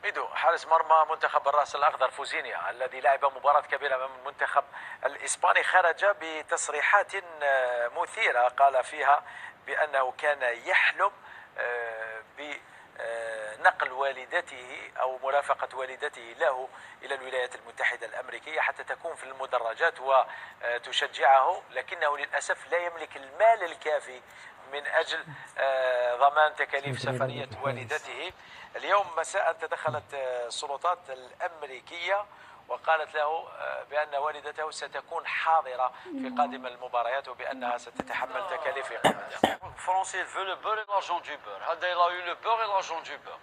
ميدو حارس مرمى منتخب الرأس الأخضر فوزينيا الذي لعب مباراة كبيرة أمام المنتخب الإسباني خرج بتصريحات مثيرة قال فيها بأنه كان يحلم بنقل والدته أو مرافقة والدته له إلى الولايات المتحدة الأمريكية حتى تكون في المدرجات وتشجعه، لكنه للأسف لا يملك المال الكافي من أجل ضمان تكاليف سفرية والدته. اليوم مساء تدخلت السلطات الأمريكية وقالت له بأن والدته ستكون حاضرة في قادم المباريات وبأنها ستتحمل تكاليف إقامتها. الفرنسي veut le beurre et l'argent du beurre. هذا il a eu le beurre et l'argent du beurre.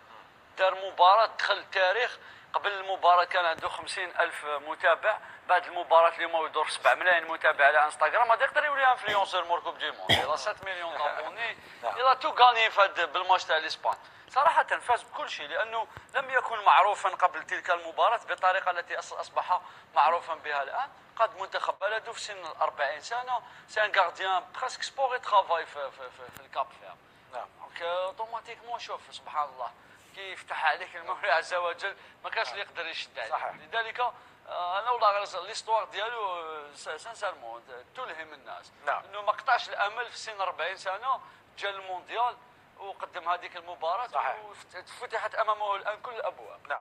دار مباراة دخل التاريخ. قبل المباراة كان عنده 50,000 متابع، بعد المباراة اليوم يدور 7 ملايين متابع على انستغرام. هذا يقدر يولي انفلونسور مور كوب دي موند. il a 7 مليون دابوني. il a tout gagné بالماتش تاع الاسبان. صراحة فاز بكل شيء لأنه لم يكن معروفا قبل تلك المباراة بالطريقة التي أصبح معروفا بها الآن. قاد منتخب بلده في سن 40 سنة، سي ان غارديان بريسك سبور يترافاي في الكاب فير. نعم. دونك اوتوماتيكمون شوف سبحان الله كي يفتح عليك المولى عز وجل ما كانش اللي يقدر يشد عليك. صحيح. لذلك انا والله ليستوار ديالو سانسيرمون تلهم الناس. نعم. انه ما قطعش الامل في سن 40 سنة جا المونديال وقدم هذيك المباراة. صحيح. وفتحت امامه الان كل الابواب. نعم.